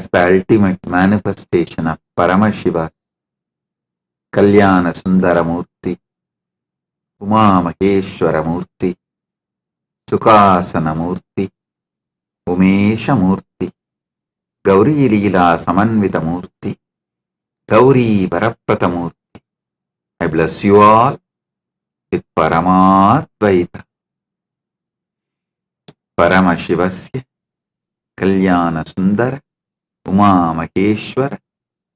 as the ultimate manifestation of Paramashiva, Kalyana Sundaramurti, Uma Maheshwaramurti, Sukhasanamurti, Umeshamurti, Gauri Leela Samanvitamurti, Gauri Varapratamurti. I bless you all with Paramadvaita. Paramashivasya Kalyana Sundara Uma Maheshwara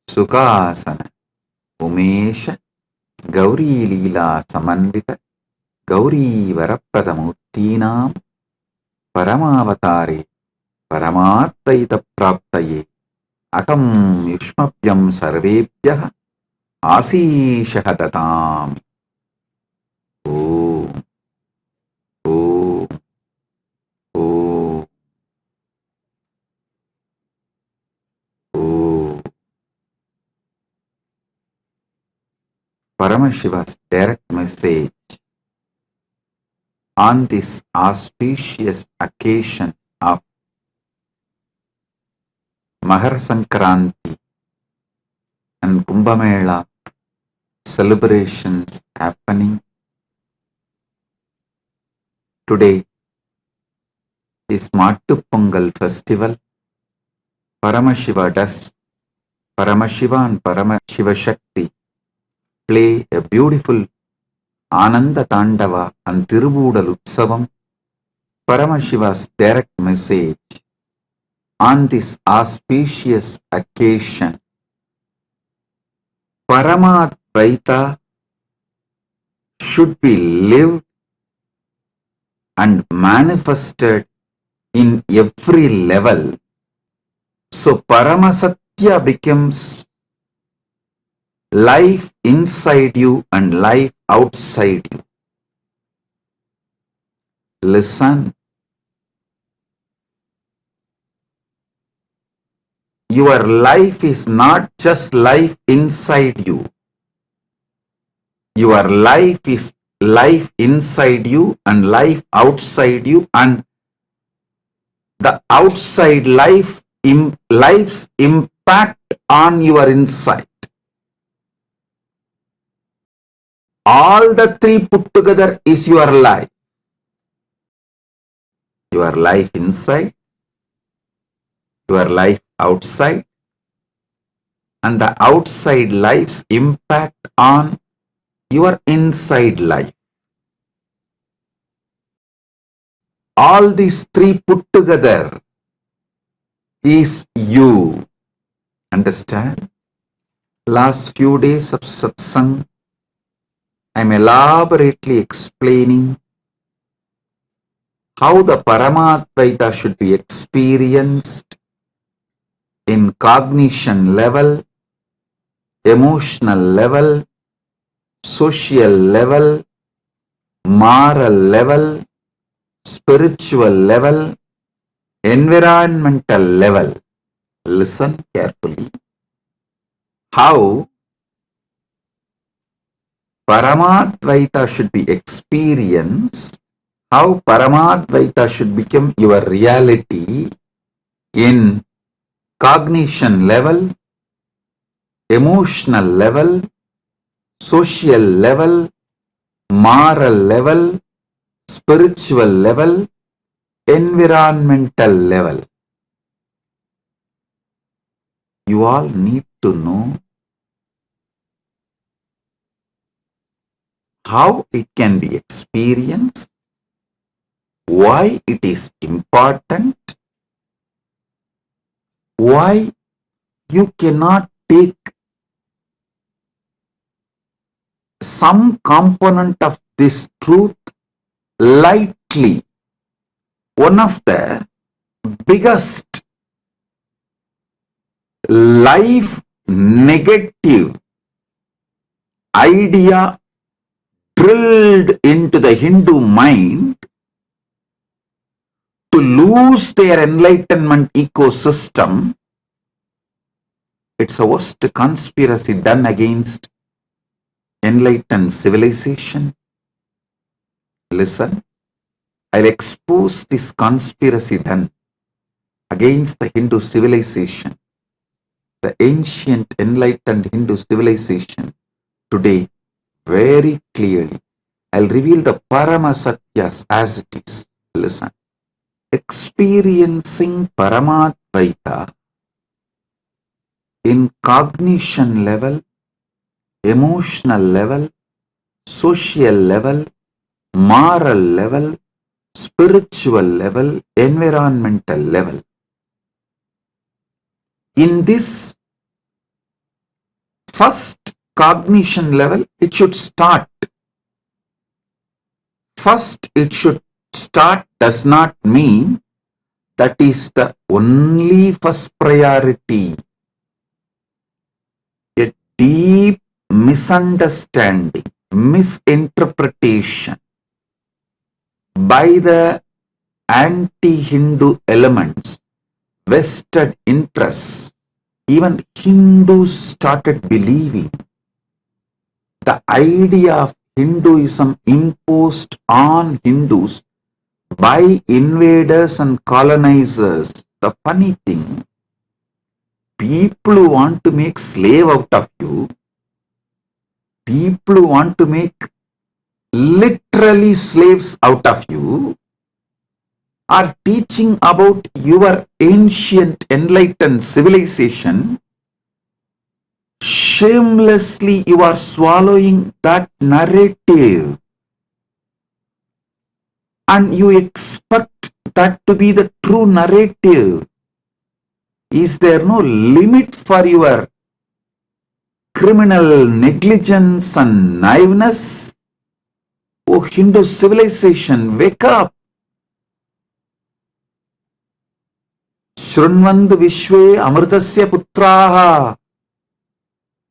Sukhasana Umesha Gauri Leela Samanvita Gauri Varapratamurtinam Paramavatare Paramadvaita Praptaye Akam Yushmapyam Sarvebhyah Asishah Datam. Om. Om. Om. Om. Paramashiva's direct message on this auspicious occasion of Mahar Sankranti and Kumbh Mela celebrations happening today is Mattu Pongal festival. Paramashiva and Paramashiva Shakti play a beautiful Ananda Tandava and Tirubudal Utsavam. Paramashiva's direct message on this auspicious occasion. Paramadvaita should be lived and manifested in every level. So Paramasatya becomes life inside you and life outside you. Listen. Your life is not just life inside you. Your life is life inside you and life outside you, and the outside life's impact on your inside. All the three put together is your life. Your life inside, your life outside, and the outside life's impact on your inside life. All these three put together is you. Understand? Last few days of satsang, I am elaborately explaining how the Paramadvaita should be experienced in cognition level, emotional level, social level, moral level, spiritual level, environmental level. Listen carefully. How Paramadvaita should be experienced, how Paramadvaita should become your reality in cognition level, emotional level, social level, moral level, spiritual level, environmental level. You all need to know how it can be experienced, why it is important, why you cannot take some component of this truth lightly. One of the biggest life negative idea drilled into the Hindu mind to lose their enlightenment ecosystem. It's a worst conspiracy done against enlightened civilization. Listen, I'll expose this conspiracy done against the Hindu civilization the ancient enlightened Hindu civilization today very clearly. I'll reveal the Parama Satyas as it is. Listen. Experiencing Paramadvaita in cognition level, emotional level, social level, moral level, spiritual level, environmental level. In this first cognition level, it should start. First, it should start does not mean that is the only first priority. A deep misunderstanding, misinterpretation by the anti-Hindu elements, vested interests. Even Hindus started believing the idea of Hinduism imposed on Hindus by invaders and colonizers. The funny thing, people who want to make slave out of you, people who want to make literally slaves out of you, are teaching about your ancient enlightened civilization. Shamelessly you are swallowing that narrative and you expect that to be the true narrative. Is there no limit for your criminal negligence and naiveness? Oh Hindu civilization, wake up! Shrunvandu Vishwe Amritasya Putraha.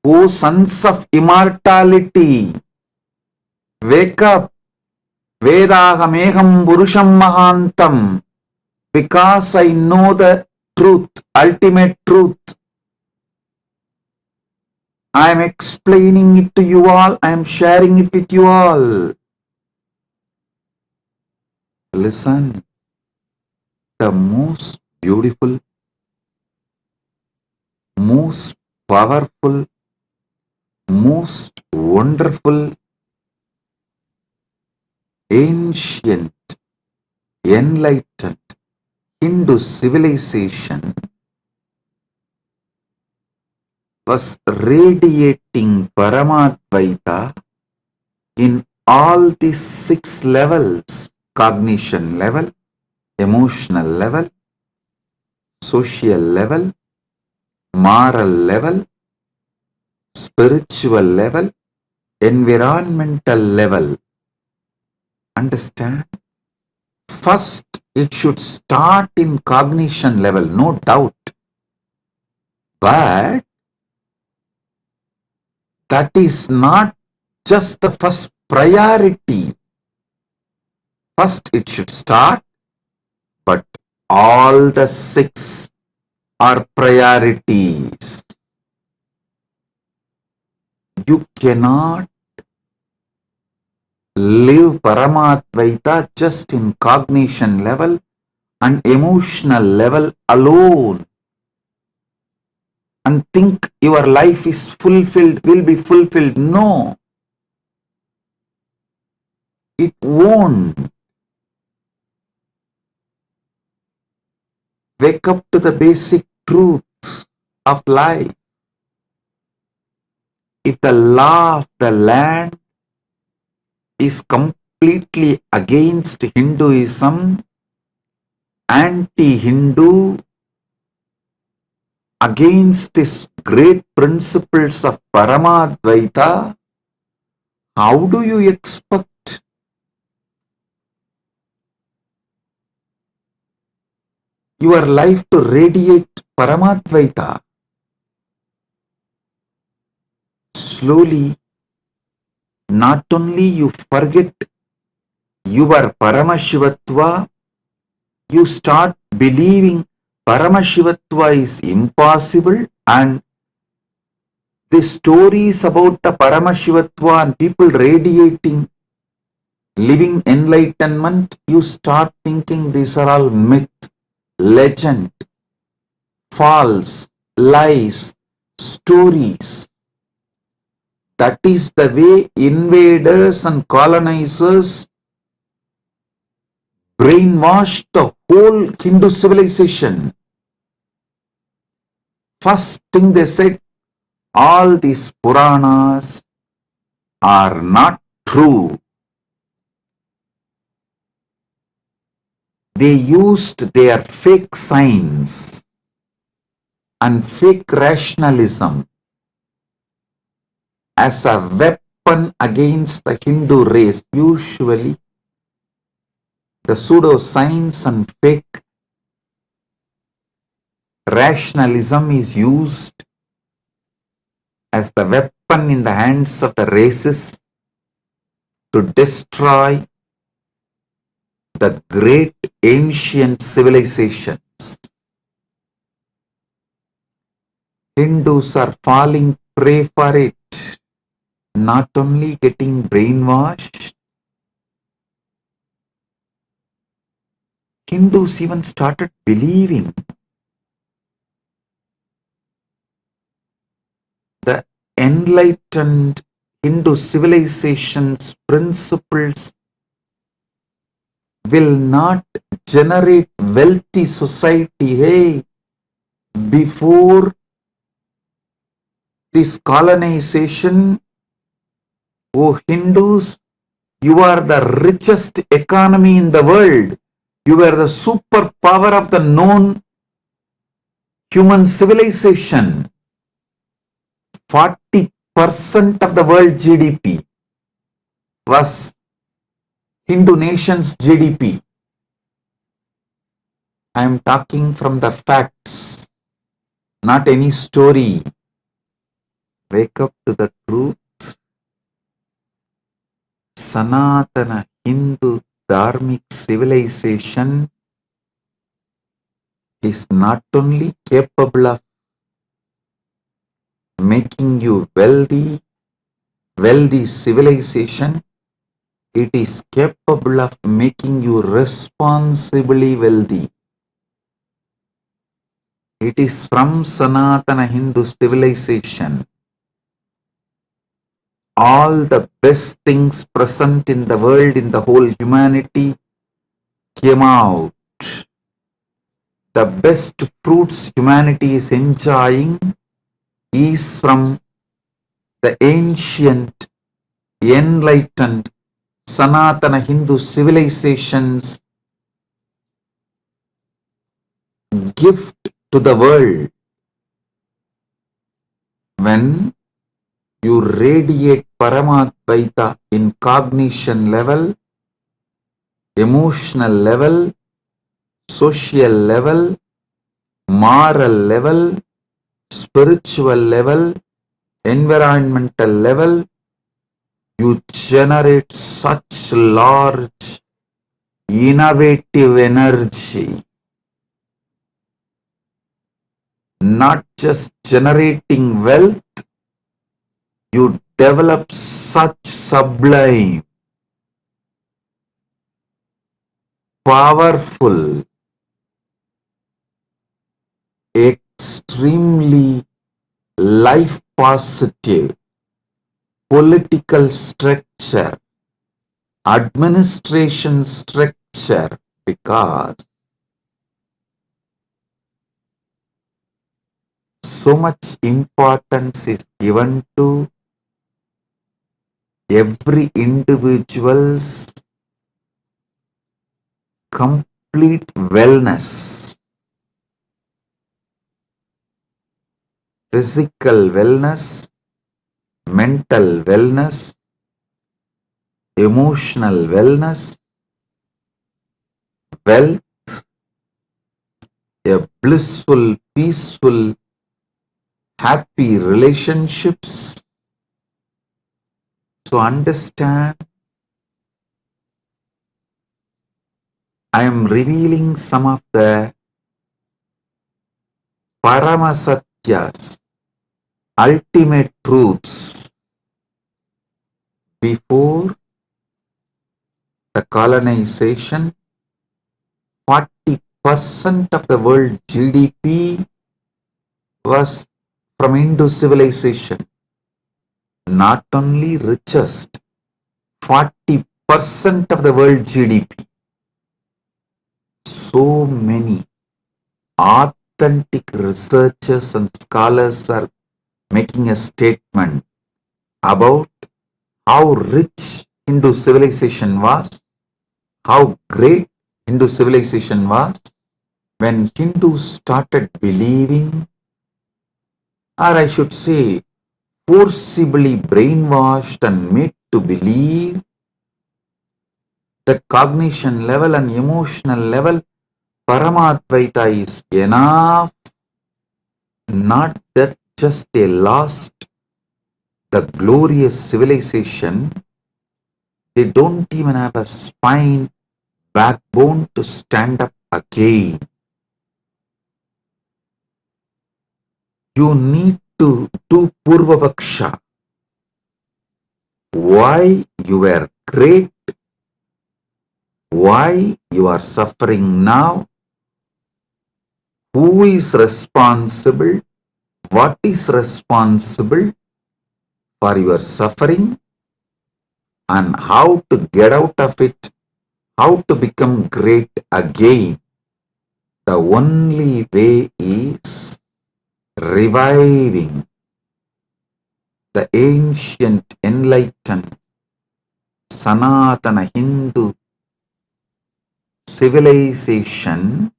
O sons of immortality, wake up. Vedahameham Purusham Mahantam. Because I know the truth, ultimate truth. I am explaining it to you all. I am sharing it with you all. Listen. The most beautiful, most powerful, most wonderful, ancient, enlightened Hindu civilization was radiating Paramadvaita in all these 6 levels: cognition level, emotional level, social level, moral level, spiritual level, environmental level. Understand? First, it should start in cognition level, no doubt. But that is not just the first priority. First, it should start, but all the 6 are priorities. You cannot live Paramadvaita just in cognition level and emotional level alone and think your life is fulfilled, will be fulfilled. No, it won't. Wake up to the basic truths of life. If the law of the land is completely against Hinduism, anti-Hindu, against these great principles of Paramadvaita, how do you expect your life to radiate Paramadvaita? Slowly, not only you forget your Paramashivatva, you start believing Paramashivatva is impossible, and the stories about the Paramashivatva and people radiating, living enlightenment, you start thinking these are all myth, legend, false, lies, stories. That is the way invaders and colonizers brainwashed the whole Hindu civilization. First thing they said, all these Puranas are not true. They used their fake science and fake rationalism as a weapon against the Hindu race. Usually, the pseudoscience and fake rationalism is used as the weapon in the hands of the races to destroy the great ancient civilizations. Hindus are falling prey for it, not only getting brainwashed. Hindus even started believing the enlightened Hindu civilization's principles will not generate wealthy society. Hey, before this colonization, oh Hindus, you are the richest economy in the world. You were the superpower of the known human civilization. 40% of the world GDP was Hindu nation's GDP. I am talking from the facts, not any story. Wake up to the truth. Sanatana Hindu Dharmic civilization is not only capable of making you wealthy civilization, it is capable of making you responsibly wealthy. It is from Sanatana Hindu civilization all the best things present in the world, in the whole humanity, came out. The best fruits humanity is enjoying is from the ancient, enlightened, Sanatana Hindu civilization's gift to the world. When you radiate Paramadvaita in cognition level, emotional level, social level, moral level, spiritual level, environmental level, you generate such large, innovative energy. Not just generating wealth, you develop such sublime, powerful, extremely life positive political structure, administration structure, because so much importance is given to every individual's complete wellness, physical wellness, mental wellness, emotional wellness, wealth, a blissful, peaceful, happy relationships. So understand, I am revealing some of the Paramasatyas, ultimate truths before the colonization. 40% of the world GDP was from Hindu civilization, not only richest, 40% of the world GDP. So many authentic researchers and scholars are making a statement about how rich Hindu civilization was, how great Hindu civilization was. When Hindus started believing, or I should say, forcibly brainwashed and made to believe that cognition level and emotional level, Paramadvaita is enough, not that just they lost the glorious civilization, they don't even have a spine, backbone to stand up again. You need to do Purvavaksha. Why you were great, why you are suffering now, who is responsible, what is responsible for your suffering, and how to get out of it, how to become great again. The only way is reviving the ancient enlightened Sanatana Hindu civilization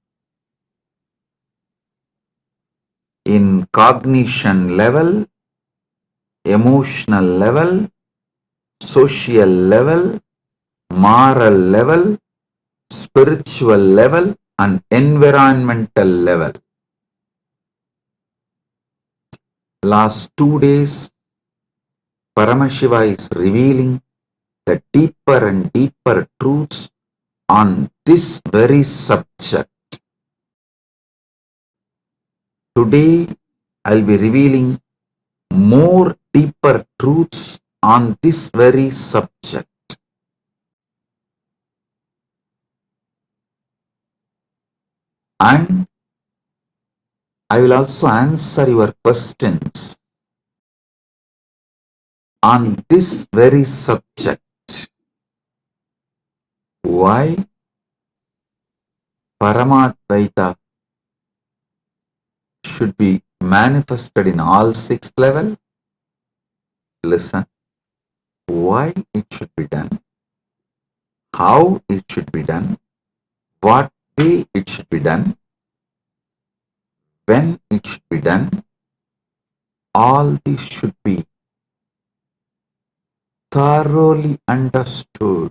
in cognition level, emotional level, social level, moral level, spiritual level, and environmental level. Last 2 days, Paramashiva is revealing the deeper and deeper truths on this very subject. Today, I'll be revealing more deeper truths on this very subject. And I will also answer your questions on this very subject. Why Paramadvaita should be manifested in all 6 levels? Listen. Why it should be done, how it should be done, what way it should be done, when it should be done, all this should be thoroughly understood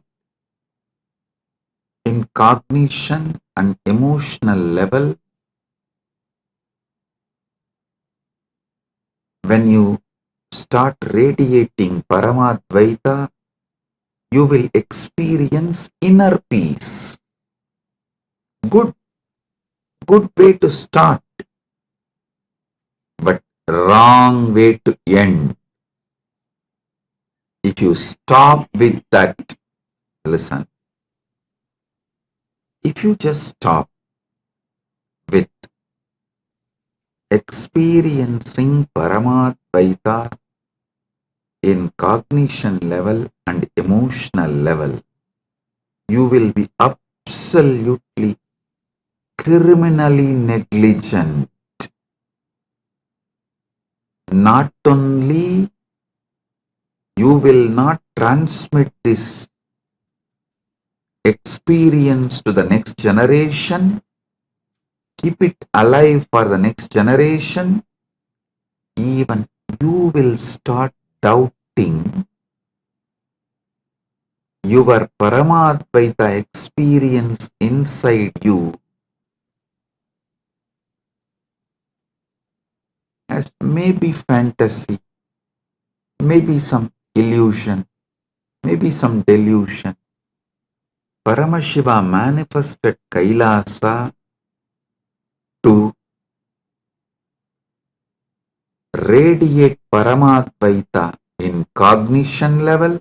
in cognition and emotional level. When you start radiating Paramadvaita, you will experience inner peace. Good way to start, but wrong way to end. If you stop with that, listen, if you just stop with experiencing Paramadvaita in cognition level and emotional level, you will be absolutely criminally negligent. Not only you will not transmit this experience to the next generation, keep it alive for the next generation, even you will start doubting your Paramadvaita experience inside you as maybe fantasy, maybe some illusion, maybe some delusion. Paramashiva manifested Kailasa to radiate Paramadvaita in cognition level,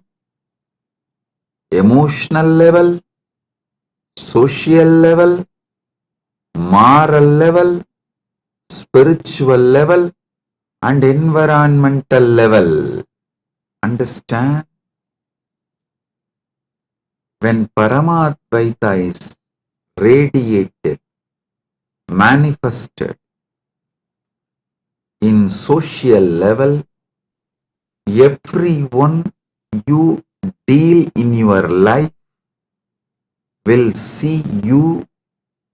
emotional level, social level, moral level, spiritual level, and environmental level. Understand? When Paramadvaita is radiated, manifested in social level, everyone you deal in your life will see you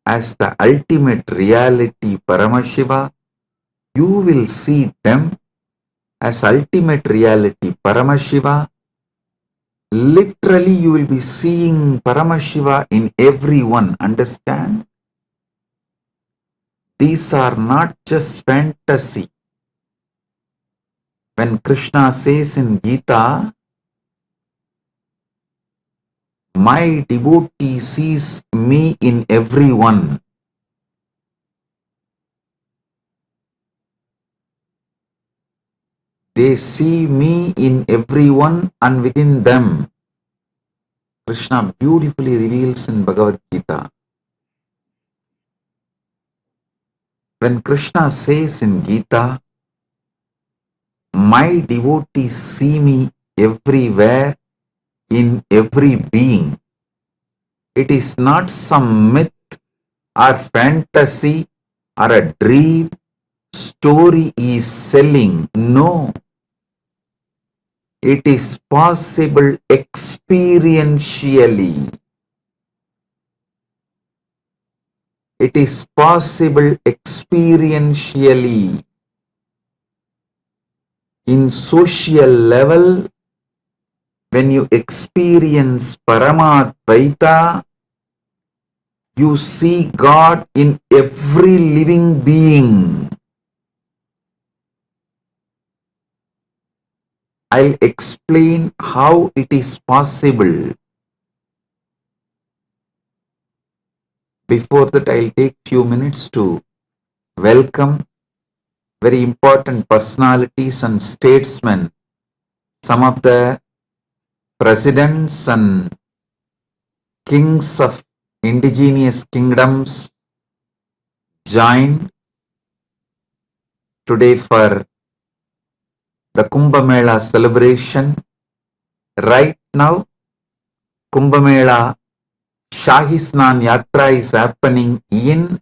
as the ultimate reality Paramashiva. You will see them as ultimate reality Paramashiva. Literally you will be seeing Paramashiva in everyone. Understand? These are not just fantasy. When Krishna says in Gita, my devotee sees me in everyone. They see me in everyone and within them. Krishna beautifully reveals in Bhagavad Gita. When Krishna says in Gita, my devotees see me everywhere, in every being, it is not some myth or fantasy or a dream story is selling. No. It is possible experientially. It is possible experientially. In social level, when you experience Paramadvaita, you see God in every living being. I'll explain how it is possible. Before that, I'll take few minutes to welcome very important personalities and statesmen, some of the presidents and kings of indigenous kingdoms joined today for the Kumbh Mela celebration. Right now, Kumbh Mela Shahi Snan Yatra is happening in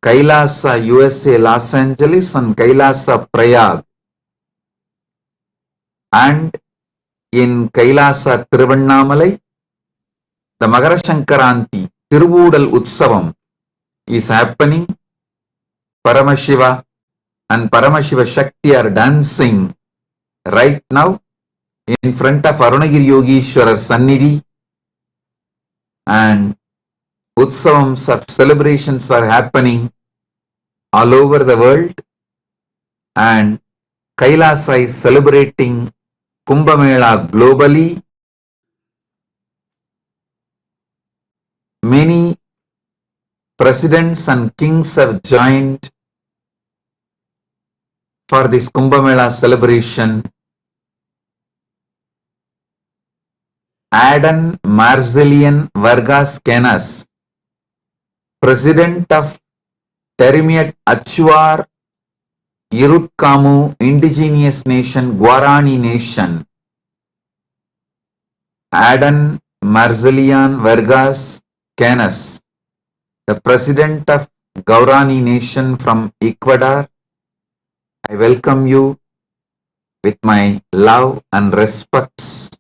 Kailasa, USA, Los Angeles and Kailasa, Prayag. And in Kailasa, Tiruvannamalai, the Magara Shankaranti, Tiruvudal Utsavam is happening. Paramashiva and Paramashiva Shakti are dancing right now in front of Arunagiri Yogeshwarar Sannidhi, and Utsavams of celebrations are happening all over the world, and Kailasa is celebrating Kumbh Mela globally. Many presidents and kings have joined for this Kumbh Mela celebration. Adan Marzelian Vargas Canas, President of Terimiat Achuar Irutkamu Indigenous Nation, Guarani Nation. Adan Marzelian Vargas Canas, the President of Guarani Nation from Ecuador. I welcome you with my love and respects.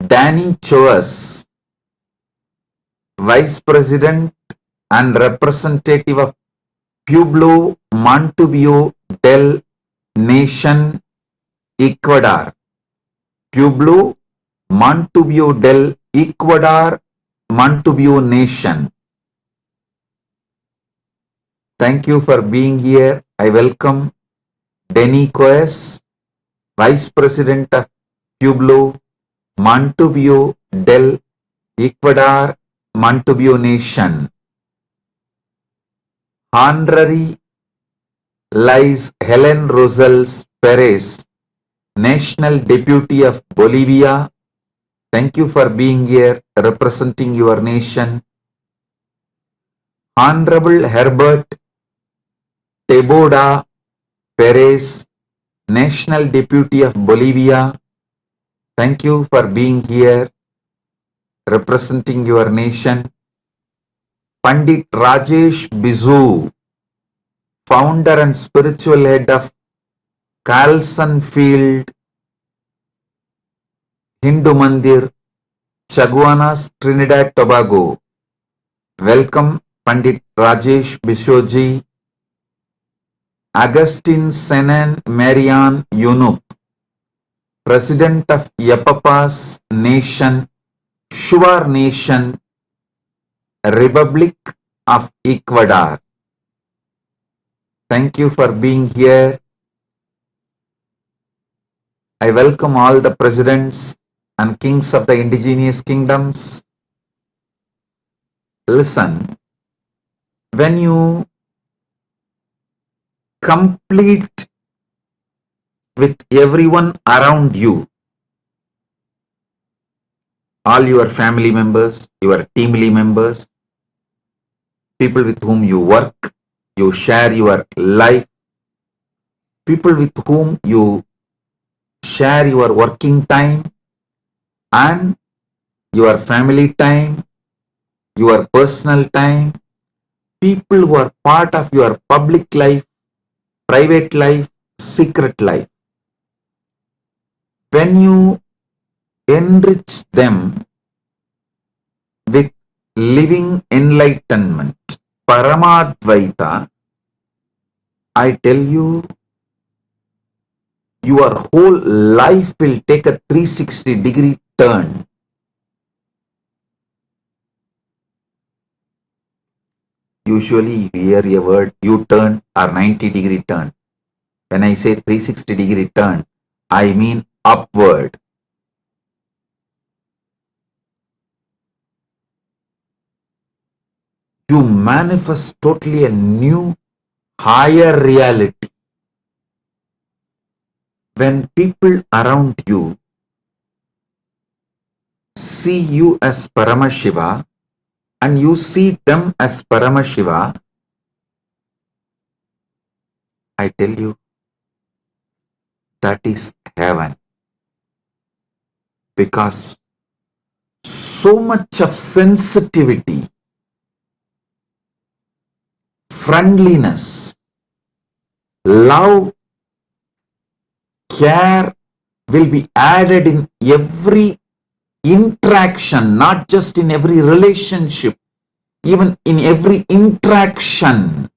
Danny Choas, Vice President and Representative of Pueblo Montubio del Nation, Ecuador. Pueblo Montubio del Ecuador, Montubio Nation. Thank you for being here. I welcome Denny Coes, Vice President of Pueblo Montubio del Ecuador, Montubio Nation. Honorary Lies Helen Rosales Perez, National Deputy of Bolivia. Thank you for being here representing your nation. Honorable Herbert Teboda, Perez, National Deputy of Bolivia, thank you for being here, representing your nation. Pandit Rajesh Bizu, founder and spiritual head of Carlson Field Hindu Mandir, Chaguanas, Trinidad Tobago. Welcome, Pandit Rajesh Bishoji. Augustine Senan Marian Yunup, President of Yapapas Nation, Shuar Nation, Republic of Ecuador. Thank you for being here. I welcome all the presidents and kings of the indigenous kingdoms. Listen, when you complete with everyone around you, all your family members, your team members, people with whom you work, you share your life, people with whom you share your working time and your family time, your personal time, people who are part of your public life, private life, secret life. When you enrich them with living enlightenment, Paramadvaita, I tell you, your whole life will take a 360-degree turn. Usually you hear a word U-turn or 90-degree turn. When I say 360-degree turn, I mean upward. You manifest totally a new, higher reality. When people around you see you as Paramashiva and you see them as Paramashiva, I tell you, that is heaven. Because so much of sensitivity, friendliness, love, care will be added in every interaction, not just in every relationship, even in every interaction.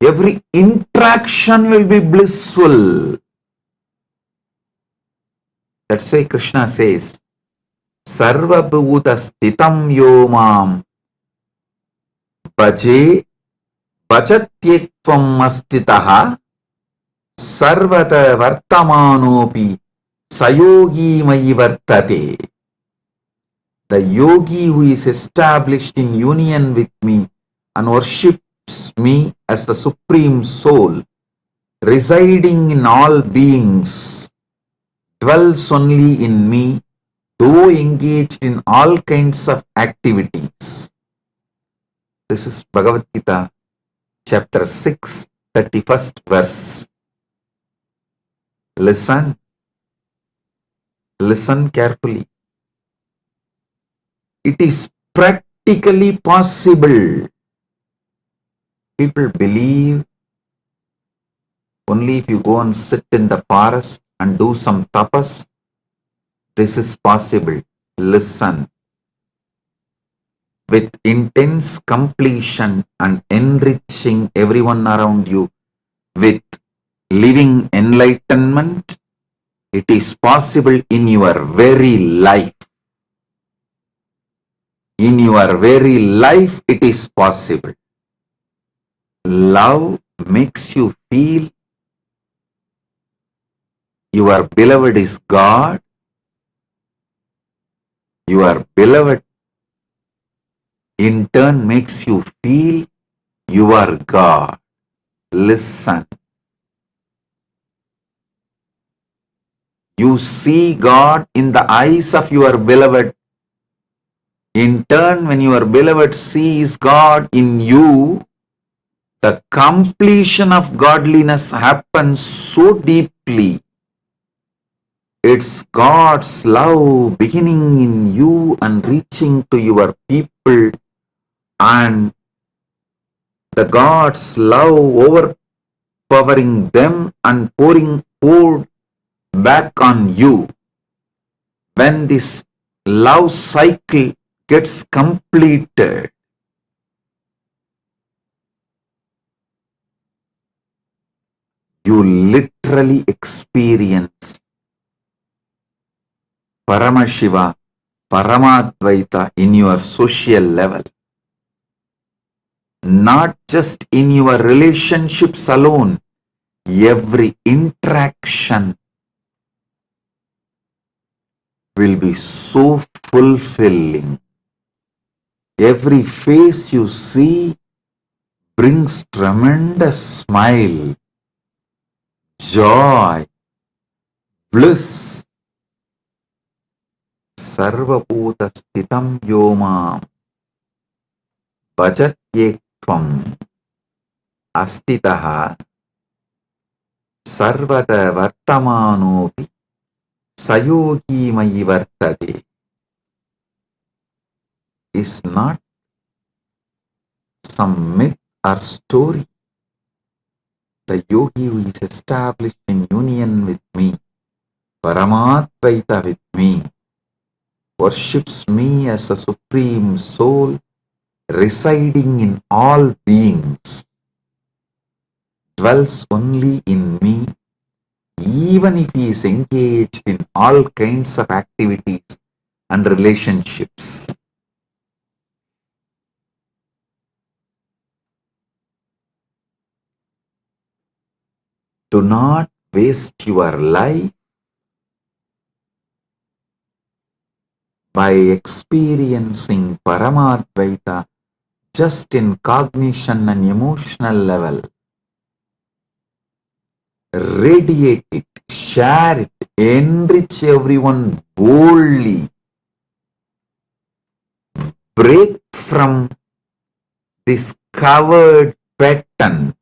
Every interaction will be blissful. That's why Krishna says, Sarva Bhuta Stitam Yomam Bhaje Bhajatyekvam Astitaha Sarvata Vartamanopi Sayogi Mayi Vartate. The yogi who is established in union with me and worships me as the Supreme Soul, residing in all beings, dwells only in me, though engaged in all kinds of activities. This is Bhagavad Gita, chapter 6, 31st verse. Listen carefully. It is practically possible. People believe only if you go and sit in the forest and do some tapas, this is possible. Listen. With intense completion and enriching everyone around you with living enlightenment, it is possible in your very life. In your very life, it is possible. Love makes you feel your beloved is God. Your beloved in turn makes you feel you are God. Listen. You see God in the eyes of your beloved. In turn, when your beloved sees God in you, The completion of godliness happens so deeply. It's God's love beginning in you and reaching to your people, and the God's love overpowering them and poured back on you. When this love cycle gets completed, you literally experience Paramashiva, Paramadvaita in your social level. Not just in your relationships alone, every interaction will be so fulfilling. Every face you see brings tremendous smile, joy, bliss. Sarvabhuta sthitam yomam bhajatyekvam astitaha sarvada vartamanopi sayogi mayi vartade is not some myth or story. The yogi who is established in union with me, Paramadvaita with me, worships me as a supreme soul residing in all beings, dwells only in me, even if he is engaged in all kinds of activities and relationships. Do not waste your life by experiencing Paramadvaita just in cognition and emotional level. Radiate it, share it, enrich everyone boldly. Break from this covered pattern.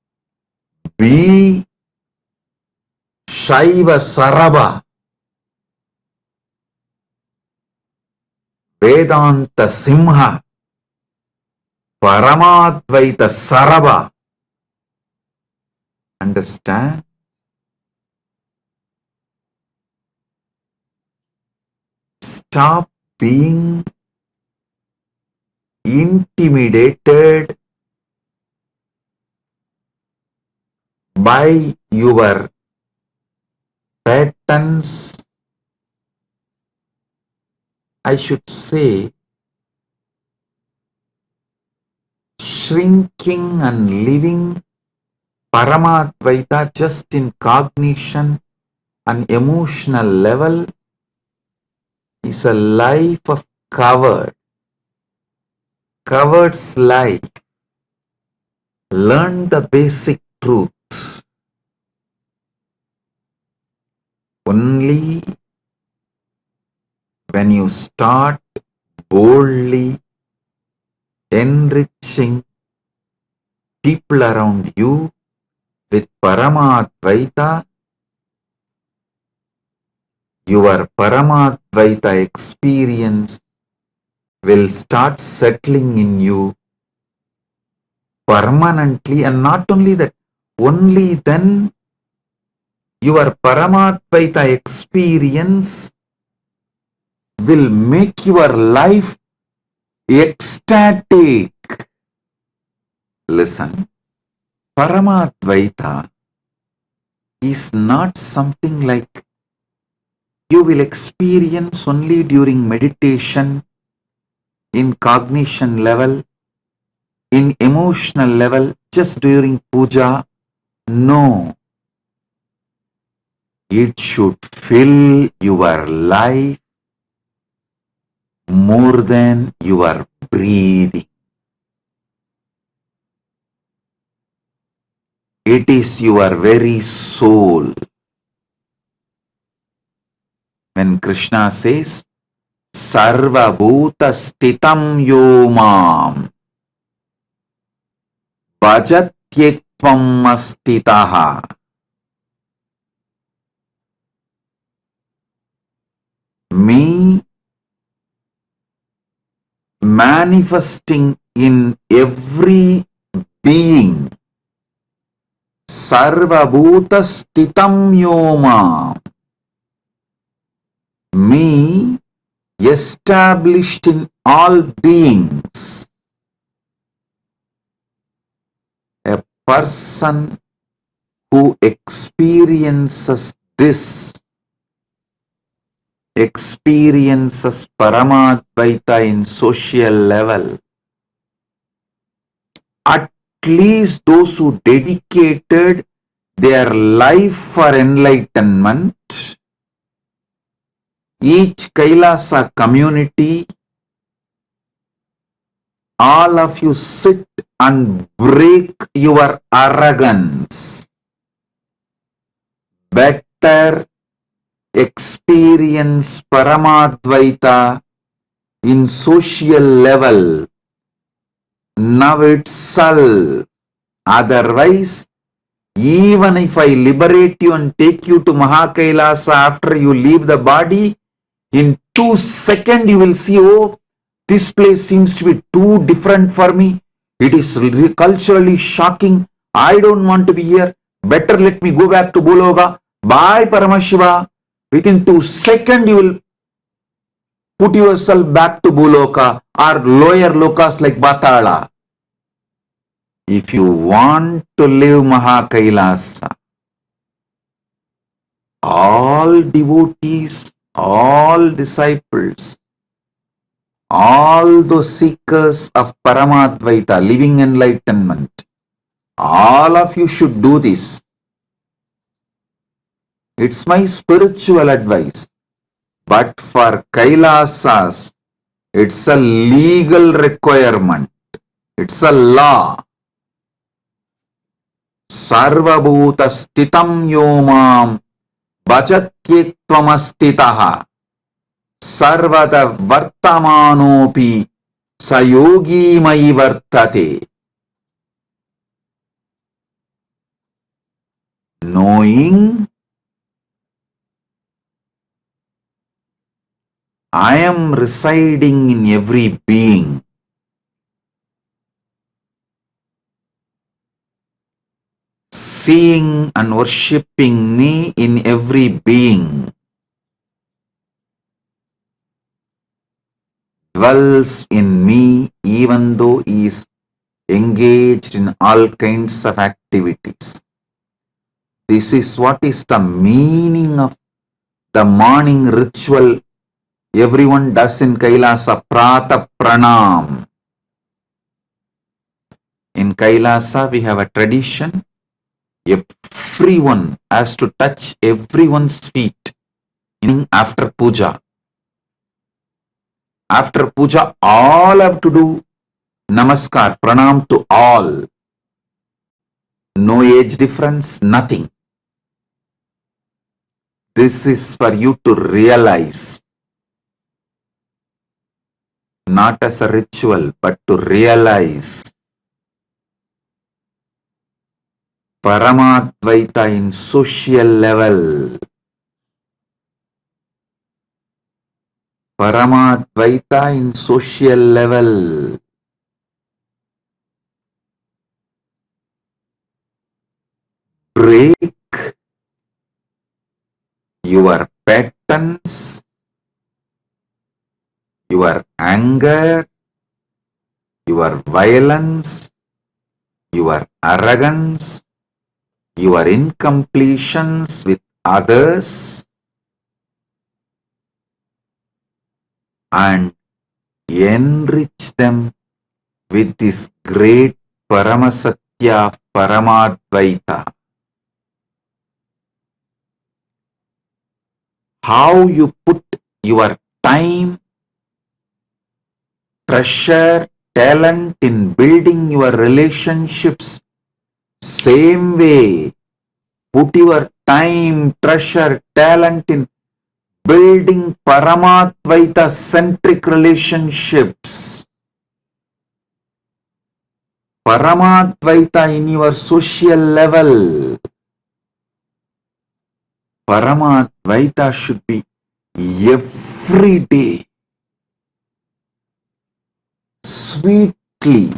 Be Shaiva Sarava, Vedanta Simha, Paramadvaita Sarava. Understand? Stop being intimidated by your patterns. I should say, shrinking and living Paramadvaita just in cognition and emotional level is a life of coward's life. Learn the basic truth. Only when you start boldly enriching people around you with Paramadvaita, your Paramadvaita experience will start settling in you permanently, and not only that, only then your Paramadvaita experience will make your life ecstatic. Listen, Paramadvaita is not something like you will experience only during meditation, in cognition level, in emotional level, just during puja. No. It should fill your life more than your breathing. It is your very soul. When Krishna says, Sarva Bhuta Stitam Yomam Bhajat Bhajatyekvam astitaha. Me manifesting in every being. Sarvabhuta stitam yoma. Me established in all beings. A person who experiences this experiences Paramadvaita in social level. At least those who dedicated their life for enlightenment, each Kailasa community, all of you sit and break your arrogance. Better experience Paramadvaita in social level now itself. Otherwise, even if I liberate you and take you to Mahakailasa after you leave the body, in 2 seconds you will see, oh, this place seems to be too different for me. It is culturally shocking. I don't want to be here. Better let me go back to Bhuloka. Bye, Paramashiva. Within 2 seconds you will put yourself back to Bhuloka or lower lokas like Batala. If you want to live Mahakailasa, all devotees, all disciples, all those seekers of Paramadvaita, living enlightenment, all of you should do this. It's my spiritual advice. But for Kailasas, it's a legal requirement. It's a law. Sarvabhuta stitam yomam bhajatyektvamastitaha sarvada vartamanopi sayogi mai vartate. Knowing I am residing in every being. Seeing and worshipping me in every being. Dwells in me even though he is engaged in all kinds of activities. This is what is the meaning of the morning ritual everyone does in Kailasa, Prata Pranam. In Kailasa, we have a tradition. Everyone has to touch everyone's feet after puja. After puja, all have to do namaskar, pranam to all. No age difference, nothing. This is for you to realize. Not as a ritual, but to realize Paramadvaita in social level. Paramadvaita in social level. Break your patterns, your anger, your violence, your arrogance, your incompletions with others, and enrich them with this great Paramasatya Paramadvaita. How you put your time, treasure, talent in building your relationships, same way, put your time, treasure, talent in building Paramadvaita centric relationships. Paramadvaita in your social level. Paramadvaita should be every day, sweetly,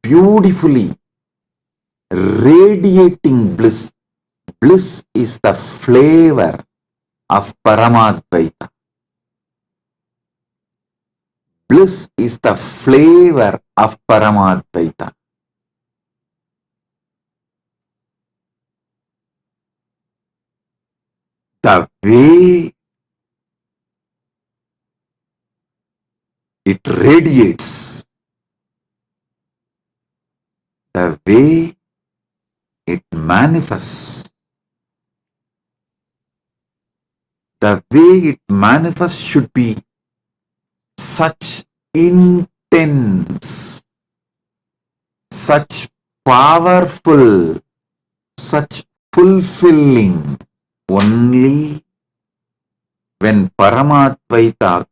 beautifully, radiating bliss. Bliss is the flavor of Paramadvaita. Bliss is the flavor of Paramadvaita. The way it radiates, the way it manifests, the way it manifests should be such intense, such powerful, such fulfilling. Only when Paramadvaita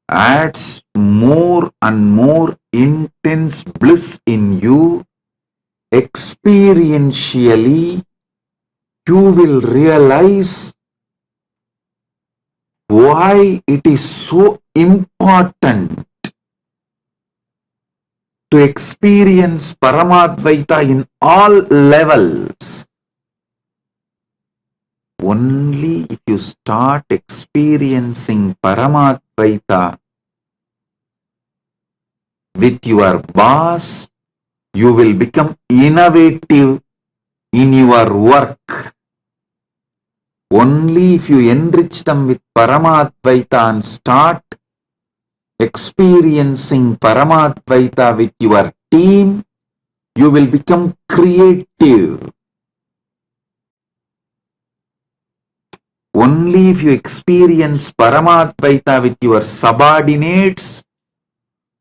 adds more and more intense bliss in you, experientially, you will realize why it is so important to experience Paramadvaita in all levels. Only if you start experiencing Paramadvaita with your boss, you will become innovative in your work. Only if you enrich them with Paramadvaita and start experiencing Paramadvaita with your team, you will become creative. Only if you experience Paramadvaita with your subordinates,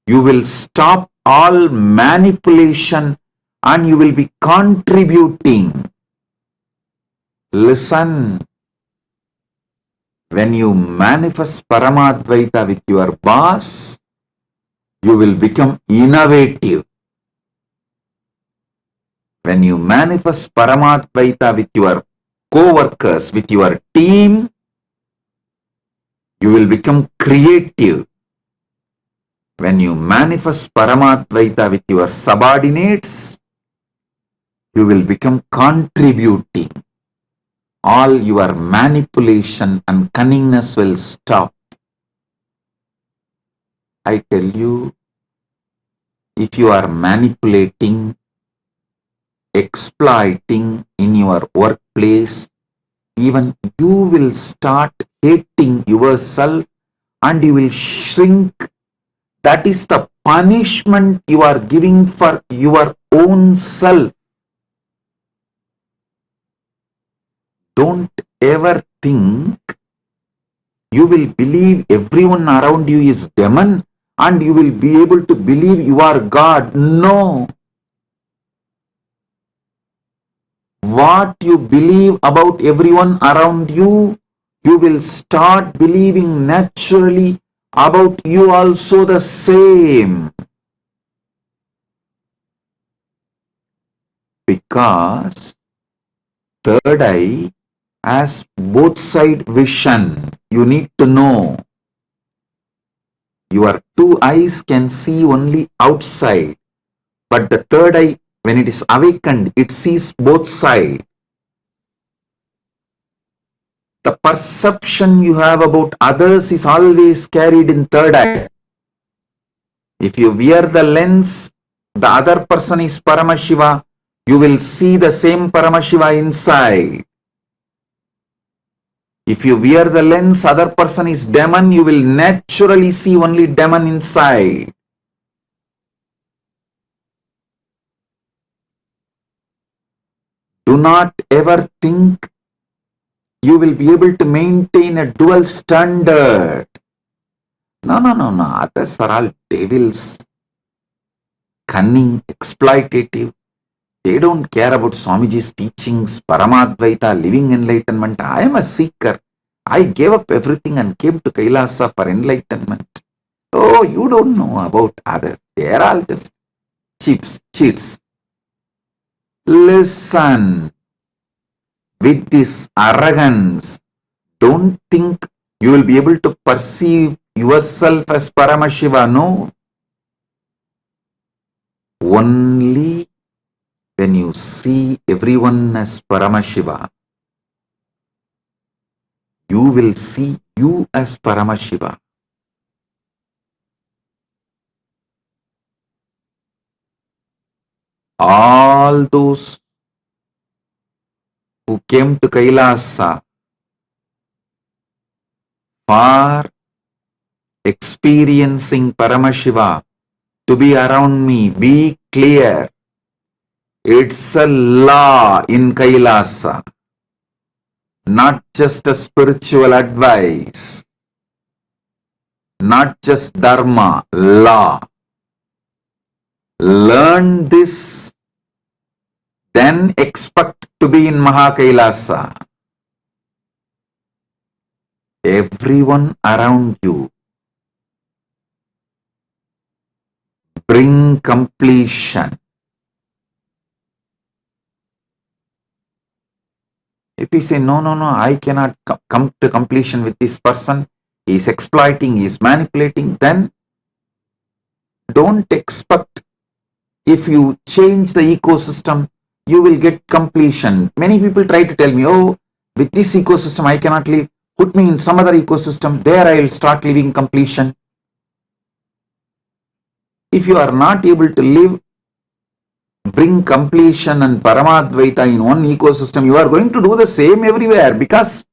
you will stop all manipulation and you will be contributing. Listen, when you manifest Paramadvaita with your boss, you will become innovative. When you manifest Paramadvaita with your co-workers, with your team, you will become creative. When you manifest Paramadvaita with your subordinates, you will become contributing. All your manipulation and cunningness will stop. I tell you, if you are manipulating, exploiting in your workplace, even you will start hating yourself and you will shrink. That is the punishment you are giving for your own self. Don't ever think you will believe everyone around you is demon and you will be able to believe you are God. No. What you believe about everyone around you, you will start believing naturally about you also the same. Because third eye has both side vision. You need to know. Your two eyes can see only outside, but the third eye, when it is awakened, it sees both sides. The perception you have about others is always carried in third eye. If you wear the lens, the other person is Paramashiva, you will see the same Paramashiva inside. If you wear the lens, other person is demon, you will naturally see only demon inside. Do not ever think you will be able to maintain a dual standard. No. Others are all devils, cunning, exploitative. They don't care about Swamiji's teachings, Paramadvaita, living enlightenment. I am a seeker. I gave up everything and came to Kailasa for enlightenment. Oh, you don't know about others. They are all just cheats. Listen with this arrogance. Don't think you will be able to perceive yourself as Paramashiva. No. Only when you see everyone as Paramashiva, you will see you as Paramashiva. All those who came to Kailasa for experiencing Paramashiva to be around me, be clear. It's a law in Kailasa, not just a spiritual advice, not just dharma, law. Learn this, then expect to be in Mahakailasa. Everyone around you bring completion. If you say, no, I cannot come to completion with this person, he is exploiting, he is manipulating, then don't expect if you change the ecosystem, you will get completion. Many people try to tell me, oh, with this ecosystem I cannot live. Put me in some other ecosystem, there I will start living completion. If you are not able to live, bring completion and Paramadvaita in one ecosystem, you are going to do the same everywhere, because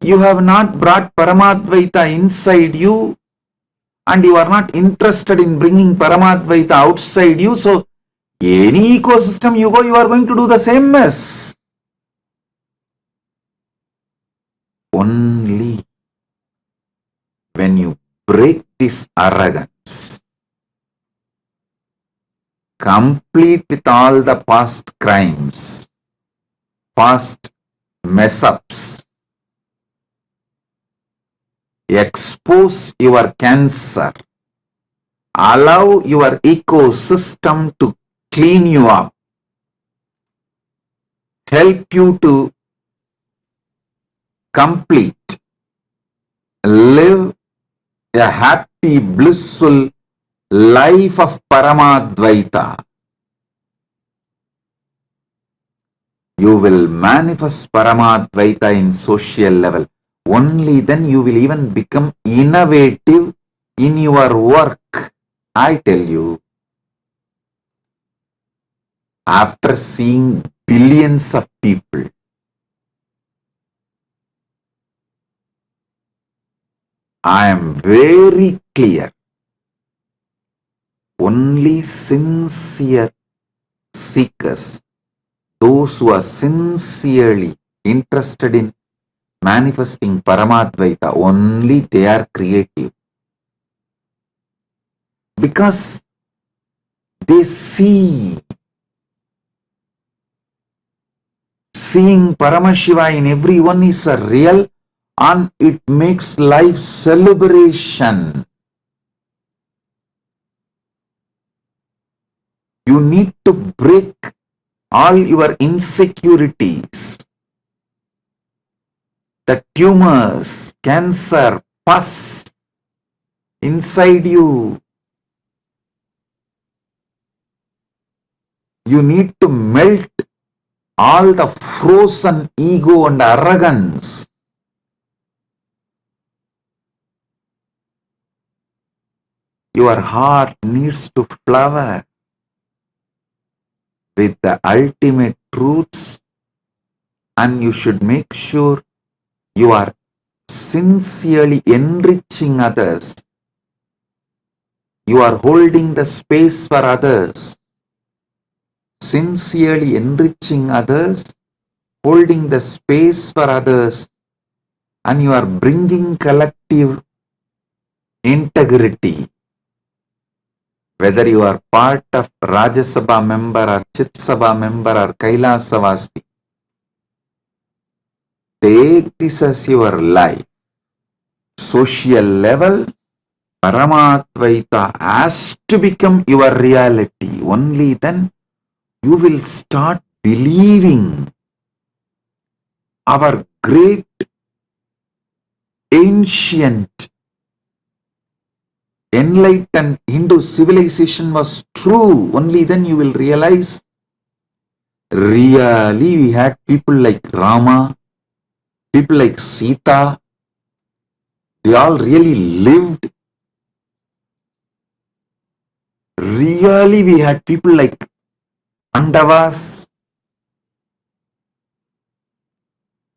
you have not brought Paramadvaita inside you and you are not interested in bringing Paramadvaita outside you. So, any ecosystem you go, you are going to do the same mess. Only when you break this arrogance, complete with all the past crimes, past mess-ups, expose your cancer, allow your ecosystem to clean you up, help you to complete, live a happy, blissful life of Paramadvaita. You will manifest Paramadvaita in social level. Only then you will even become innovative in your work. I tell you, after seeing billions of people, I am very clear. Only sincere seekers, those who are sincerely interested in manifesting Paramadvaita, only they are creative. Because they see. Seeing Paramashiva in everyone is a real, and it makes life celebration. You need to break all your insecurities, the tumors, cancer, pus inside you. You need to melt all the frozen ego and arrogance. Your heart needs to flower with the ultimate truths, and you should make sure you are sincerely enriching others. You are holding the space for others. Sincerely enriching others, holding the space for others, and you are bringing collective integrity. Whether you are part of Rajya Sabha member or Chit Sabha member or Kailasavasti, take this as your life. Social level, Paramadvaita has to become your reality. Only then you will start believing our great ancient enlightened Hindu civilization was true. Only then you will realize really we had people like Rama, people like Sita, they all really lived. Really we had people like Pandavas,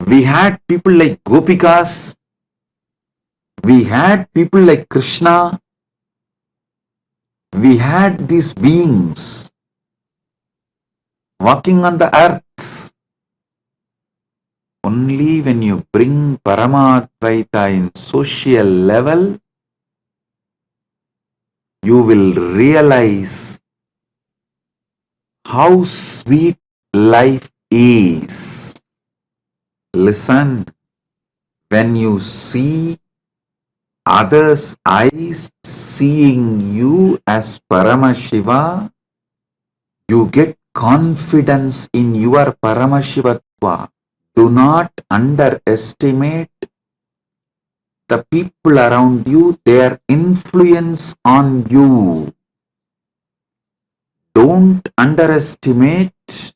we had people like Gopikas, we had people like Krishna, we had these beings walking on the earth. Only when you bring Paramadvaita in social level, you will realize how sweet life is. Listen, when you see others' eyes seeing you as Paramashiva, you get confidence in your Paramashivatva. Do not underestimate the people around you, their influence on you. Don't underestimate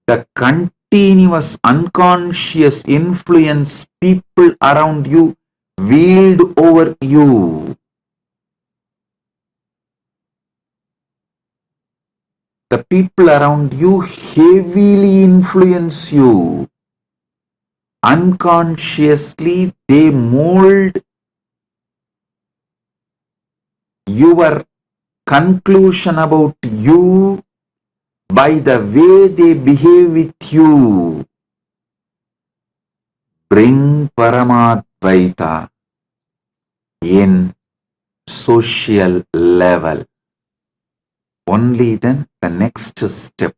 the continuous unconscious influence people around you wield over you. The people around you heavily influence you. Unconsciously, they mold your conclusion about you by the way they behave with you. Bring Paramadvaita in social level. Only then the next step.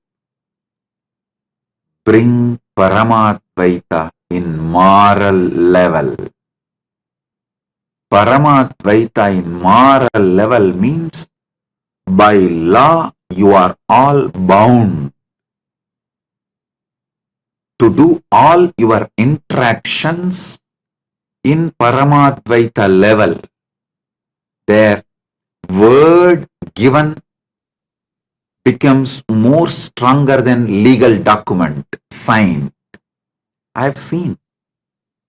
Bring Paramadvaita in moral level. Paramadvaita in moral level means by law you are all bound to do all your interactions in Paramadvaita level. Their word given becomes more stronger than legal document signed. I have seen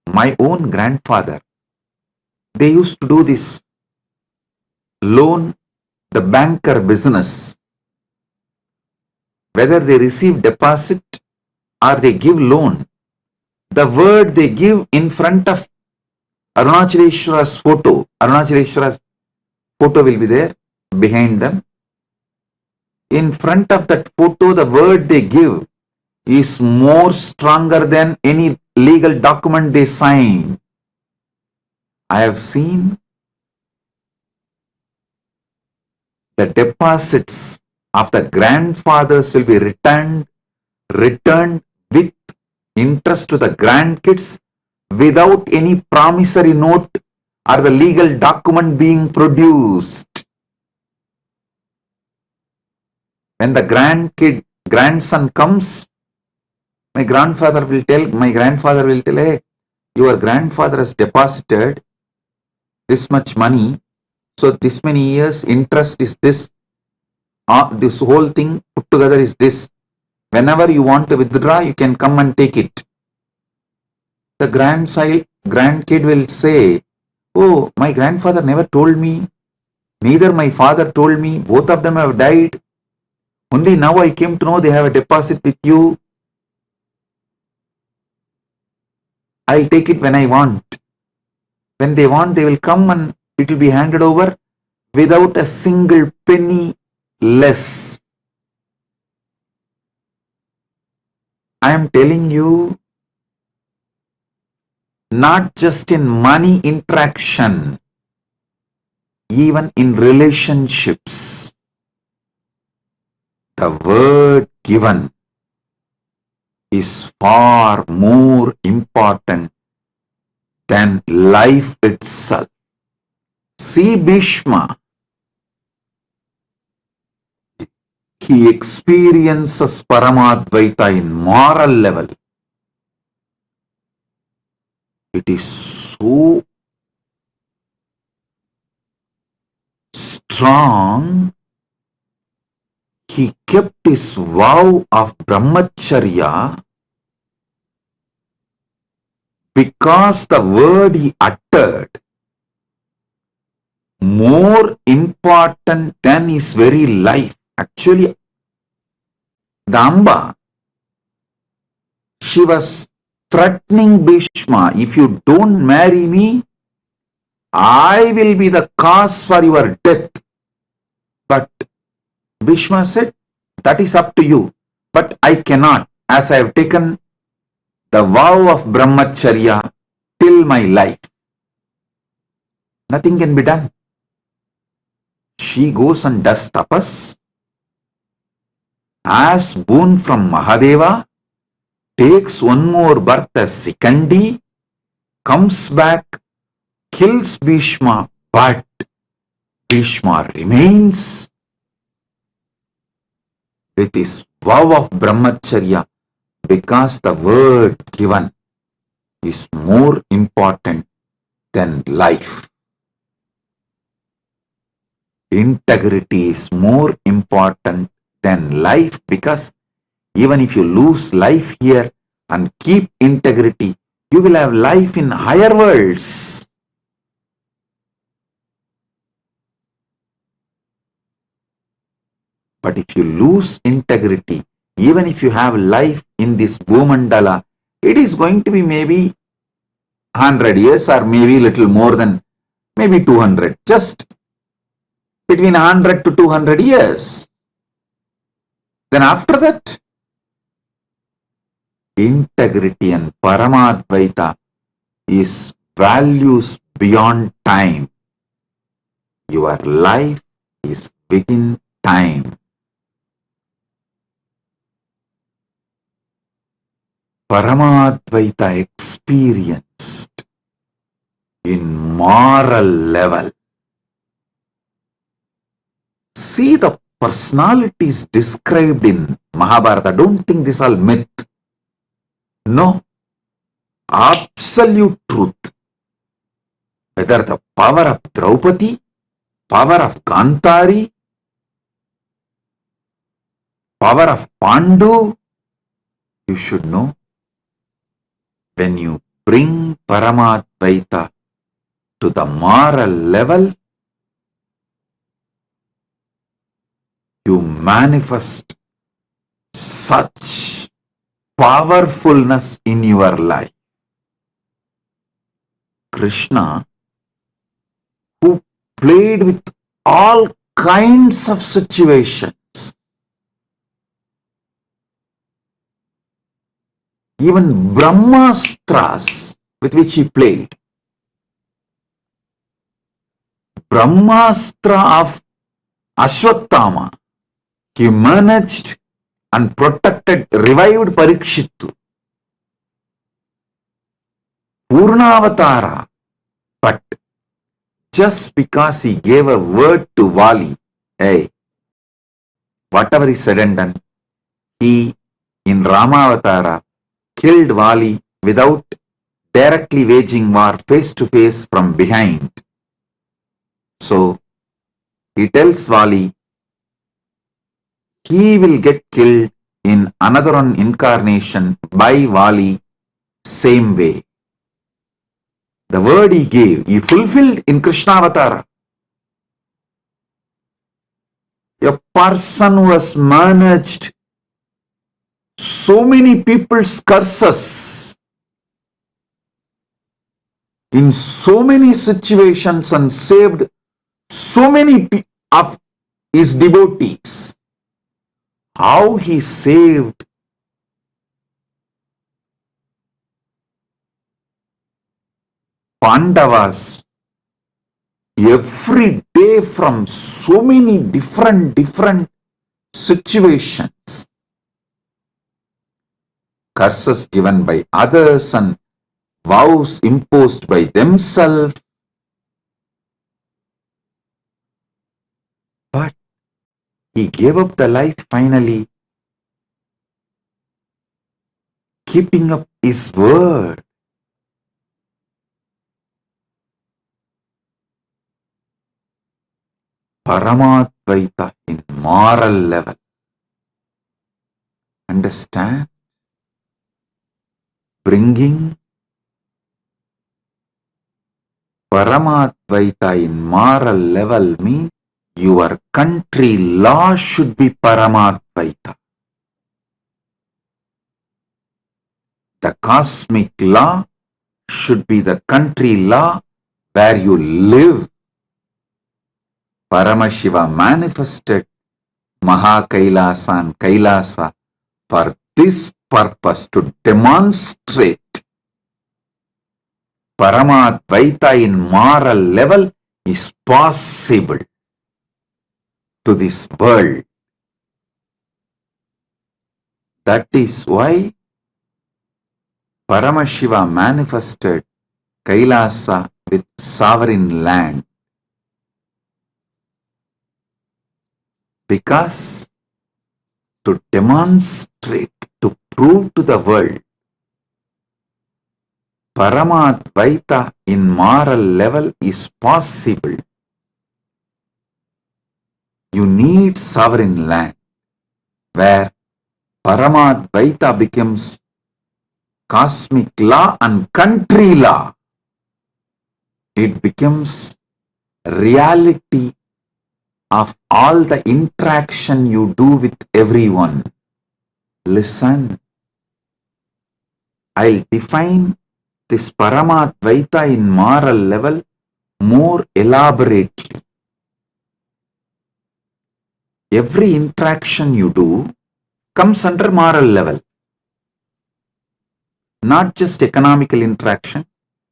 my own grandfather. They used to do this loan, the banker business. Whether they receive deposit or they give loan, the word they give in front of Arunachaleshwara's photo, Arunachaleshwara's photo will be there behind them. In front of that photo, the word they give is more stronger than any legal document they sign. I have seen the deposits of the grandfathers will be returned with interest to the grandkids without any promissory note or the legal document being produced. When the grandson comes, my grandfather will tell, hey, your grandfather has deposited this much money, so this many years interest is this, this whole thing put together is this. Whenever you want to withdraw, you can come and take it. The grandkid will say, oh, my grandfather never told me, neither my father told me, both of them have died. Only now I came to know they have a deposit with you. I'll take it when I want. When they want, they will come and it will be handed over without a single penny less. I am telling you, not just in money interaction, even in relationships, the word given is far more important than life itself. See Bhishma. He experiences Paramadvaita in moral level. It is so strong. He kept his vow of brahmacharya because the word he uttered more important than his very life. Actually, the Amba, she was threatening Bhishma, if you don't marry me, I will be the cause for your death. But Bhishma said, that is up to you, but I cannot, as I have taken the vow of brahmacharya till my life. Nothing can be done. She goes and does tapas, asks boon from Mahadeva, takes one more birth as Sikandi, comes back, kills Bhishma, but Bhishma remains with his vow of brahmacharya because the word given is more important than life. Integrity is more important than life, because even if you lose life here and keep integrity, you will have life in higher worlds. But if you lose integrity, even if you have life in this Bhumandala, it is going to be maybe 100 years or maybe little more than maybe 200, just between 100 to 200 years. Then after that, integrity and Paramadvaita is values beyond time. Your life is within time. Paramadvaita experienced in moral level. See the personalities described in Mahabharata. Don't think this is all myth. No. Absolute truth. Whether the power of Draupadi, power of Kantari, power of Pandu, you should know. When you bring Paramadvaita to the moral level, you manifest such powerfulness in your life. Krishna, who played with all kinds of situations, even Brahmastras with which he played. Brahmastra of Ashwatthama, he managed and protected, revived Parikshittu. Purnavatara, but just because he gave a word to Vali, hey, whatever he said and done, he in Ramavatara killed Vali without directly waging war face to face from behind. So he tells Vali he will get killed in another incarnation by Vali same way. The word he gave, he fulfilled in Krishnavatara. A person who has managed so many people's curses in so many situations and saved so many of his devotees. How he saved Pandavas every day from so many different situations. Curses given by others and vows imposed by themselves. He gave up the life finally, keeping up his word. Paramadvaita in moral level. Understand? Bringing Paramadvaita in moral level means your country law should be Paramadvaita. The cosmic law should be the country law where you live. Paramashiva manifested Mahakailasa and Kailasa for this purpose, to demonstrate Paramadvaita in moral level is possible to this world. That is why Paramashiva manifested Kailasa with sovereign land, because to demonstrate, to prove to the world Paramadvaita in moral level is possible, you need sovereign land where Paramadvaita becomes cosmic law and country law. It becomes reality of all the interaction you do with everyone. Listen, I'll define this Paramadvaita in moral level more elaborately. Every interaction you do comes under moral level. Not just economical interaction,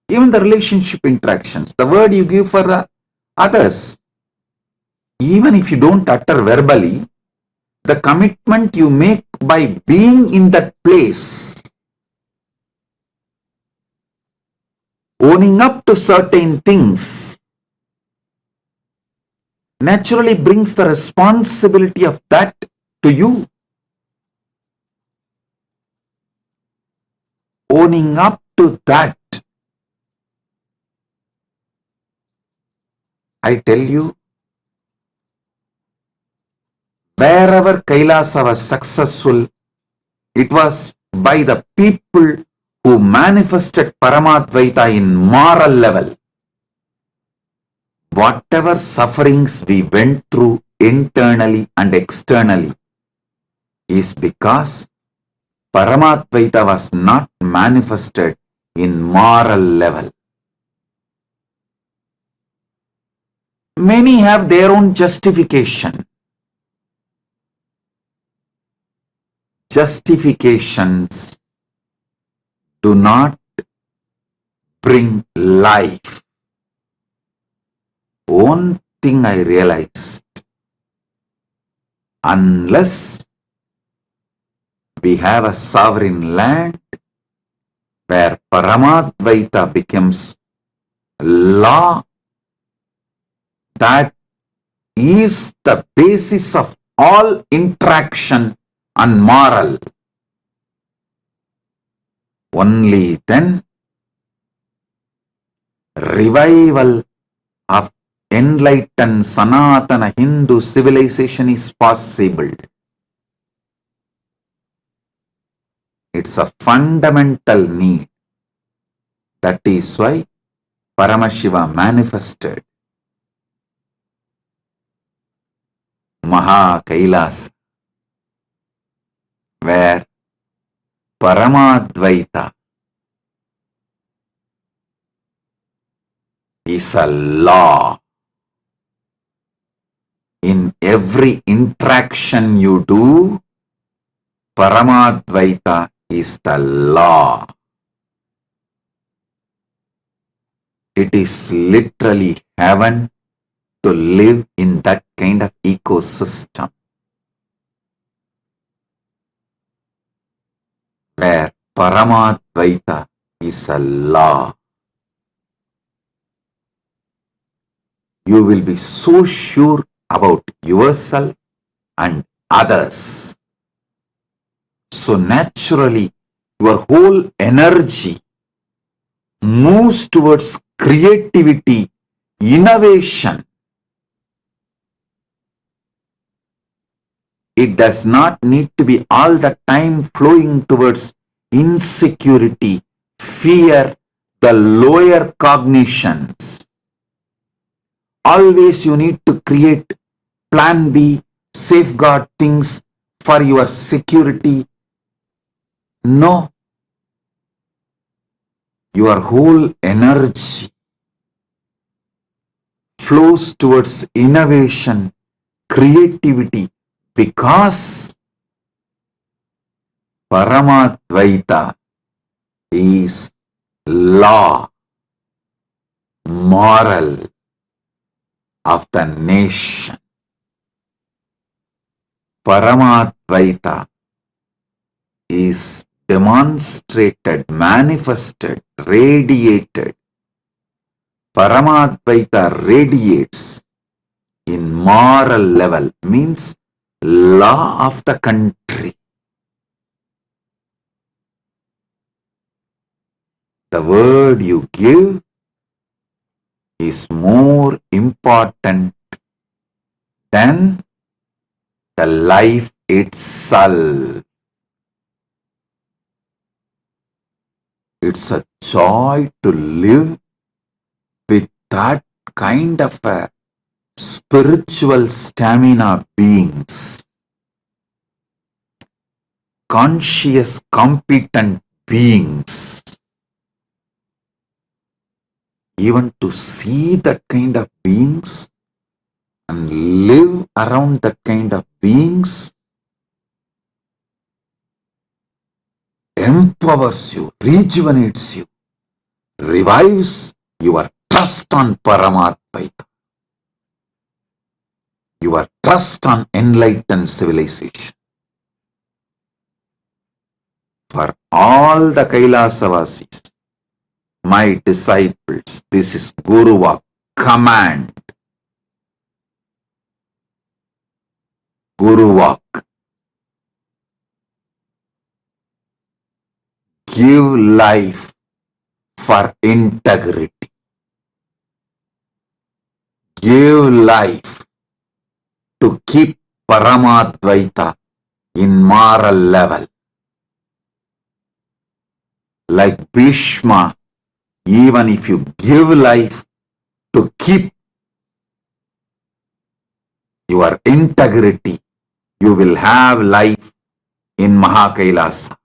even the relationship interactions, the word you give for the others. Even if you don't utter verbally, the commitment you make by being in that place, owning up to certain things, naturally brings the responsibility of that to you. Owning up to that, I tell you, wherever Kailasa was successful, it was by the people who manifested Paramadvaita in moral level. Whatever sufferings we went through internally and externally is because Paramadvaita was not manifested in moral level. Many have their own justification. Justifications do not bring life. One thing I realized, unless we have a sovereign land where Paramadvaita becomes law, that is the basis of all interaction and moral. Only then revival of enlightened Sanatana Hindu civilization is possible. It's a fundamental need. That is why Paramashiva manifested Mahakailasa, where Paramadvaita is a law. In every interaction you do, Paramadvaita is the law. It is literally heaven to live in that kind of ecosystem where Paramadvaita is a law. You will be so sure about yourself and others. So naturally, your whole energy moves towards creativity, innovation. It does not need to be all the time flowing towards insecurity, fear, the lower cognitions. Always you need to create plan B, safeguard things for your security. No. Your whole energy flows towards innovation, creativity, because Paramadvaita is law, moral of the nation. Paramadvaita is demonstrated, manifested, radiated. Paramadvaita radiates in moral level, means law of the country. The word you give is more important than the life itself. It's a joy to live with that kind of a spiritual stamina beings, conscious, competent beings. Even to see that kind of beings and live around that kind of beings empowers you, rejuvenates you, revives your trust on Paramadvaita, your trust on enlightened civilization. For all the Kailashavasis, my disciples, this is Guruvak, command. Guruvak. Give life for integrity. Give life to keep Paramadvaita in moral level. Like Bhishma, even if you give life to keep your integrity, you will have life in Mahakailasa.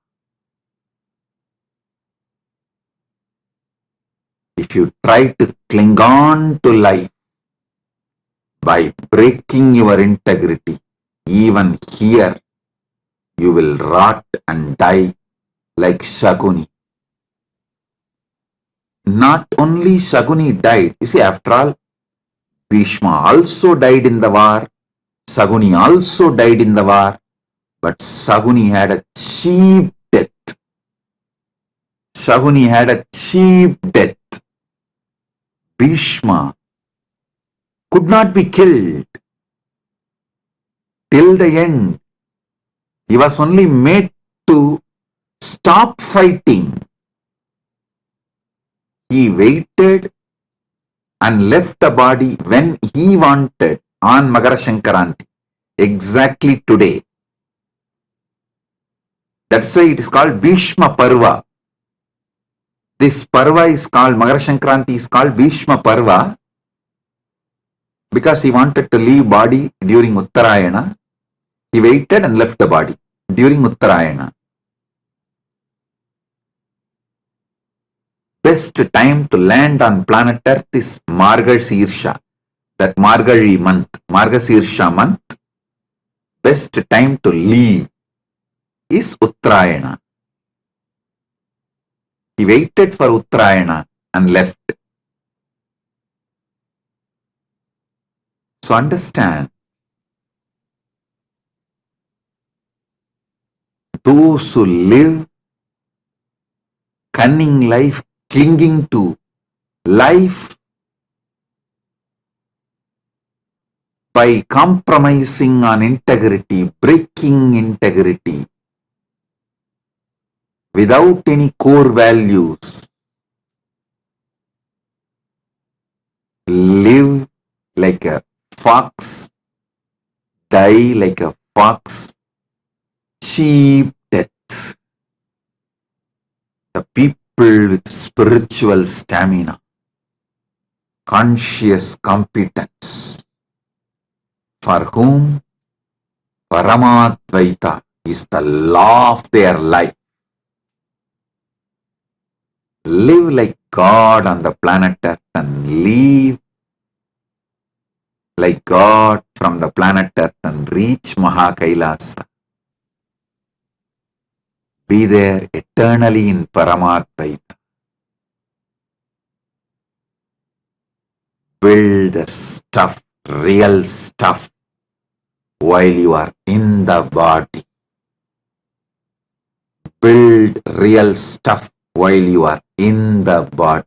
If you try to cling on to life by breaking your integrity, even here you will rot and die like Shaguni. Not only Shaguni died, you see, after all, Bhishma also died in the war, Shaguni also died in the war, but Shaguni had a cheap death. Shaguni had a cheap death. Bhishma could not be killed till the end. He was only made to stop fighting. He waited and left the body when he wanted on Magara Shankaranti, exactly today. That's why it is called Bhishma Parva. This Parva is called, Magara Shankaranti is called Bhishma Parva because he wanted to leave body during Uttarayana. He waited and left the body during Uttarayana. Best time to land on planet Earth is Margashirsha, that Margari month, Margashirsha month. Best time to leave is Uttarayana. He waited for Uttarayana and left. So understand, those who live cunning life, clinging to life, by compromising on integrity, breaking integrity, without any core values, live like a fox, die like a fox, cheap death. The people with spiritual stamina, conscious competence, for whom Paramadvaita is the law of their life, live like God on the planet Earth and live like God from the planet Earth and reach Mahakailasa. Be there eternally in Paramadvaita. Build the stuff, real stuff, while you are in the body. Build real stuff while you are in the body.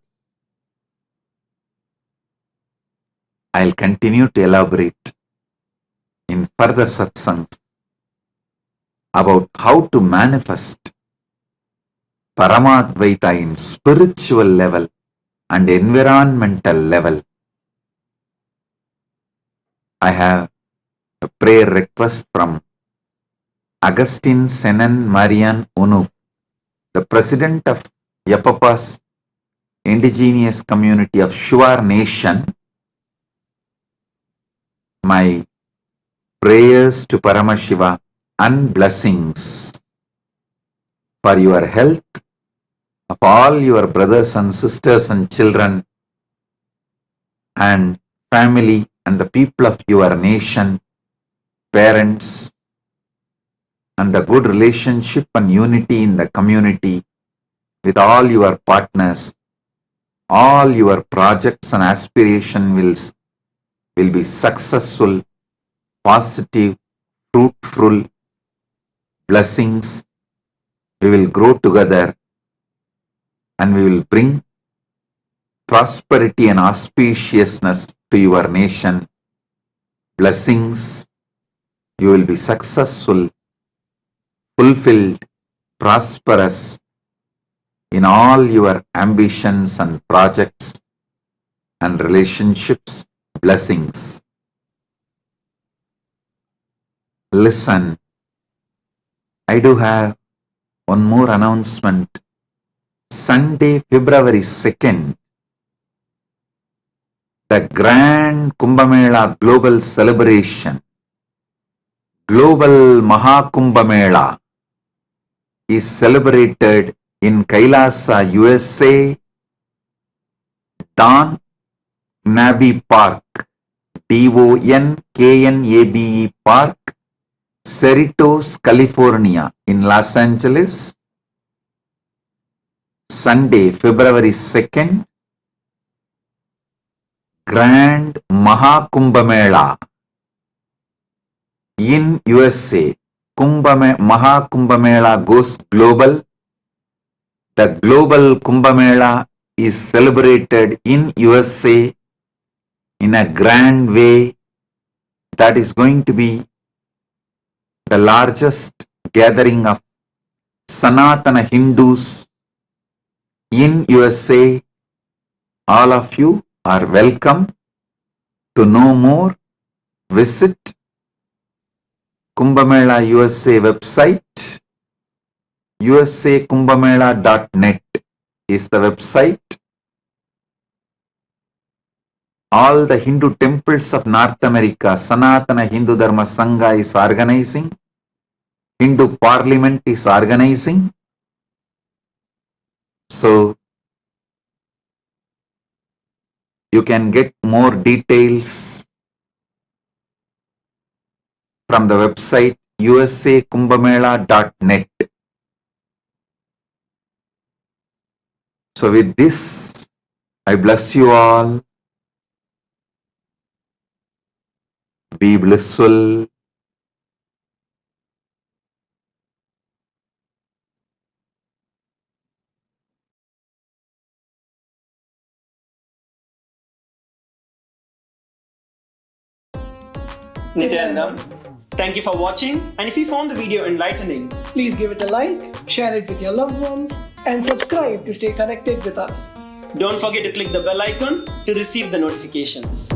I'll continue to elaborate in further satsangs about how to manifest Paramadvaita in spiritual level and environmental level. I have a prayer request from Agustin Senan Marian Unu, the president of Yapapa's indigenous community of Shuar Nation. My prayers to Paramashiva and blessings for your health, of all your brothers and sisters and children and family and the people of your nation, parents, and the good relationship and unity in the community with all your partners. All your projects and aspirations will be successful, positive, fruitful blessings. We will grow together and we will bring prosperity and auspiciousness to your nation. Blessings. You will be successful, fulfilled, prosperous in all your ambitions and projects and relationships. Blessings. Listen, I do have one more announcement. Sunday, February 2nd, the Grand Kumbh Mela Global Celebration, Global Mahakumbh Mela, is celebrated in Kailasa, USA, Don Knabe Park, Donknabe Park, Cerritos, California, in Los Angeles. Sunday, February 2nd, Grand Mahakumbh Mela in USA. Mahakumbh Mela goes global. The global Kumbh Mela is celebrated in USA in a grand way. That is going to be the largest gathering of Sanatana Hindus in USA. All of you are welcome. To know more, visit Kumbh Mela USA website. usakumbhamela.net is the website. All the Hindu temples of North America, Sanatana Hindu Dharma Sangha is organizing. Hindu Parliament is organizing. So, you can get more details from the website usakumbhamela.net. So with this, I bless you all. Be blissful. Nityanam. Thank you for watching, and if you found the video enlightening, Please give it a like, share it with your loved ones, and subscribe to stay connected with us. don't forget to click the bell icon to receive the notifications.